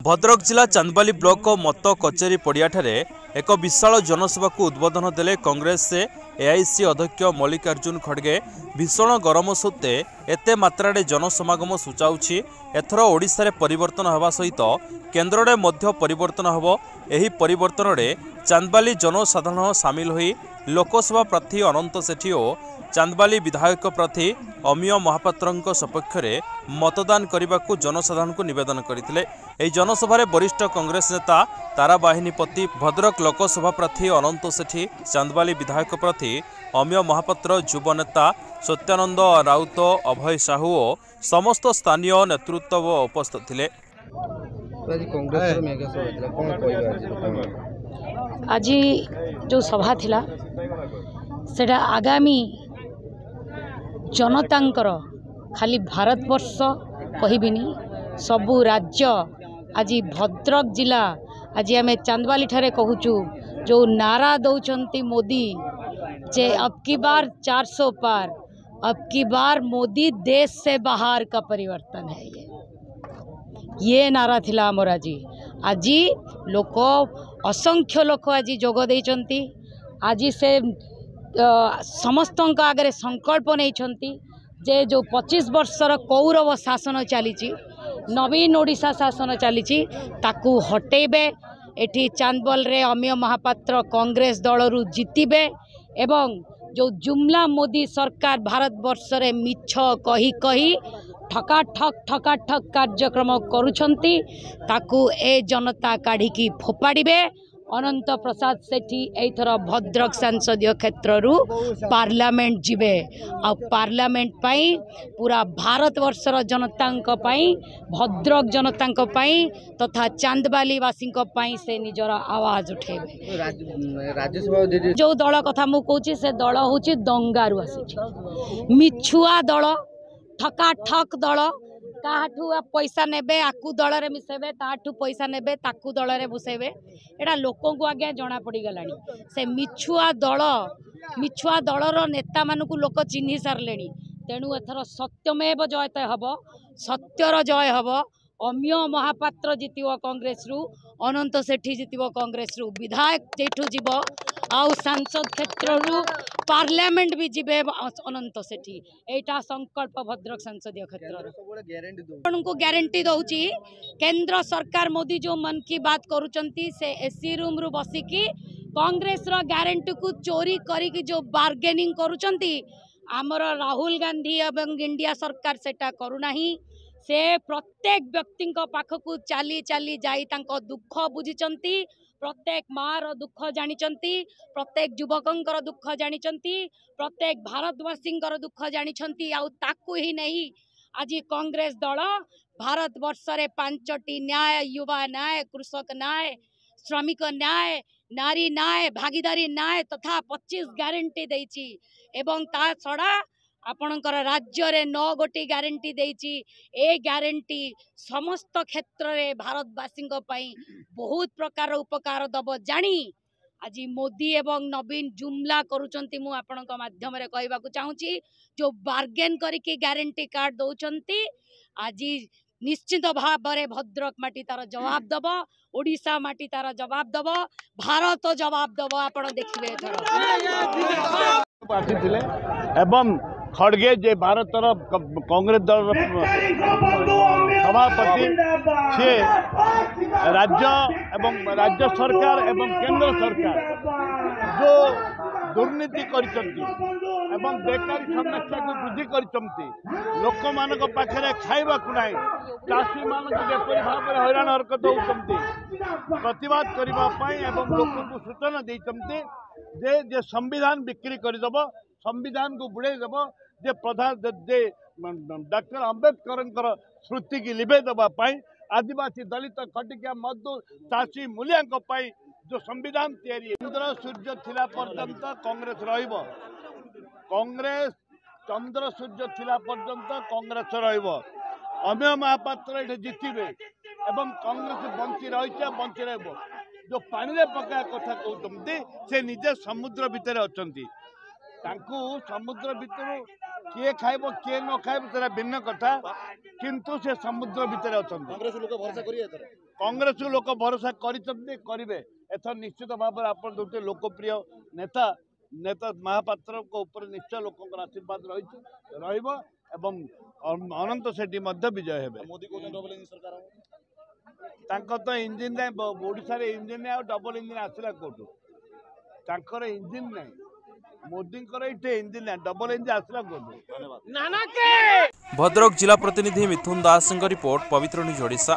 भद्रक जिला चांदबाली ब्लॉक मत कचेरी पड़ियाठारे एक विशाल जनसभा को उद्बोधन देले कांग्रेस एआईसी अध्यक्ष मल्लिकार्जुन खड़गे। भीषण गरम सत्वे एते मात्रारे जनसमागम सूचाउछि एथर ओडिशा रे परिवर्तन होगा सहित केन्द्र में मध्य परिवर्तन होब। एही परिवर्तन रे चांदबाली जनसाधारण सामिल होई लोकसभा प्रार्थी अनंत सेठी और चांदबाली विधायक प्रार्थी अमीय महापात्र सपक्ष में मतदान करने को जनसाधारण को निवेदन करते। यह जनसभा वरिष्ठ कांग्रेस नेता तारा बाहिनीपति, भद्रक लोकसभा प्रार्थी अनंत सेठी, चांदबाली विधायक प्रार्थी अमीय महापात्र, युव नेता सत्यानंद राउत, अभय साहू और समस्त स्थानीय नेतृत्व उपस्थित थे। आज जो सभा थिला सेटा आगामी जनतांकर खाली भारतवर्ष कहबिनी सबू राज्य आज भद्रक जिला आज आम चांदबाली ठारे कहूचु जो नारा दौरान मोदी जे अब की बार 400 पार, अब की बार मोदी देश से बाहर का परिवर्तन है। ये नारा थिला आमर आज लोक असंख्य लोक आज जोग देइचंती। आज से समस्त आगे संकल्प नहीं जे जो 25 वर्षर कौरव शासन चली नवीन ओडिशा शासन चली ताकू हटेबे। एठी चांदबल रे अमीय महापात्र कांग्रेस दलरू जितिबे एवं जो जुमला मोदी सरकार भारत वर्ष रे मिछ कही कही ठकाठक कार्यक्रम करुछंती ताकू ए जनता काढ़ी फोपाड़े। अनंत प्रसाद सेठी एथर भद्रक संसदीय क्षेत्रु पार्लियामेंट जीवे आ पार्लियामेंट पाई पूरा भारत वर्षर जनता पाई, भद्रक जनता पाई तथा चांदबाली वासी से निजर आवाज उठेबे। जो दल कथा मु कहूँ से दल हूँ दंगारू आसी मिछुआ दल, ठकाठक दल, काठू पैसा नेबे आकू दल रे मिसेबे, ताठू पैसा नेबे ताकू दल रे बुसेबे। एटा लोकों को आज्ञा जना पड़ी गलानी से मिछुआ दलर नेता मानकू लोक चिन्हि सारलेनी। तेणु एथर सत्यमेव जयते हब, सत्यर जय हब। अमीय महापात्र जितिव कांग्रेस रु, अनंत सेठी जितिव कांग्रेस रु, विधायक जेठू जीव आउ सांसद क्षेत्र रु पार्लियामेंट भी जीवे अनंत सेठी। एटा संकल्प भद्रक संसदीय क्षेत्र को गारंटी दउची। केंद्र सरकार मोदी जो मन की बात करूचंती से एसी रूम रु बसिकी कांग्रेस रो गारंटी को चोरी करी जो बार्गेनिंग करूचंती आमर राहुल गांधी एवं इंडिया सरकार सेटा करूनाही। से प्रत्येक व्यक्ति पाखकू चाली चाली जाई तांको दुख बुझिचंती, प्रत्येक मार दुख जानिचंती, प्रत्येक युवकंकर दुख जानिचंती, प्रत्येक भारतवासींकर दुख जानिचंती। आउ ताकू ही नहीं आज कांग्रेस दल भारत वर्ष रे 5टी न्याय, युवा न्याय, कृषक न्याय, श्रमिक न्याय, नारी न्याय, भागीदारी न्याय तथा 25 गारंटी देइची एवं ता छड़ा आपणकर राज्य रे 9 गोटी गारंटी देइची। ए गारंटी समस्त क्षेत्र रे भारतवासी बहुत प्रकार उपकार दब जानी आज मोदी एवं नवीन जुमला करुचंती। मु आपणक माध्यम रे कहबाकू चाहूची जो बार्गेन करके गारंटी कार्ड दौचंती आज निश्चित भाव में भद्रक माटी तार जवाब दब, ओडिशा माटी तार जवाब दब, भारत जवाब दब। आपण देखिबे एवं खड़गे जे भारत कांग्रेस दल सभापति से राज्य एवं राज्य सरकार एवं केंद्र सरकार जो दुर्नीति एवं बेकारी समस्या को वृद्धि करते लोक मान पाखे खाइबा नहीं चाषी मान भाव में हैरान हरकत होती प्रतिवाद करने एवं लोक को सूचना देते जे संविधान बिक्री करदेव, संविधान को बुड़ेदेव, जे प्रधान जे डॉक्टर अंबेडकर स्मृति की लिभे देवाई आदिवासी दलित खटिकिया मजदूर चाषी मूलिया जो संविधान तैयारी चंद्र सूर्य थिला पर्यंत कांग्रेस रहिबो, कांग्रेस चंद्र सूर्य थिला पर्यंत कांग्रेस रहिबो। अमीय महापात्र ये जितबे एवं कांग्रेस बंची रही जो पानी रे पका कथा कहते से निजे समुद्र भितर अछंती समुद्र भितर किए खाइब किए न खाइब तेरा भिन्न कथा किंतु से समुद्र भितर अछंती। कांग्रेस लोक भरोसा करिए कांग्रेस को लोक भरोसा करेंगे एथर निश्चित भाव में आप लोकप्रिय नेता नेता महापात्र को ऊपर निश्चय लोक आशीर्वाद रही अनंत सेठी विजय हेबे। तो इंजिन ओडिशा रे इंजिन आ डबल इंजिन आसला कोटू तांकर इंजिन नहीं मोदी इंजिन डबल इंजिन आसला कोटू। भद्रक जिला प्रतिनिधि मिथुन दास रिपोर्ट पवित्र न्यूज ओडिशा।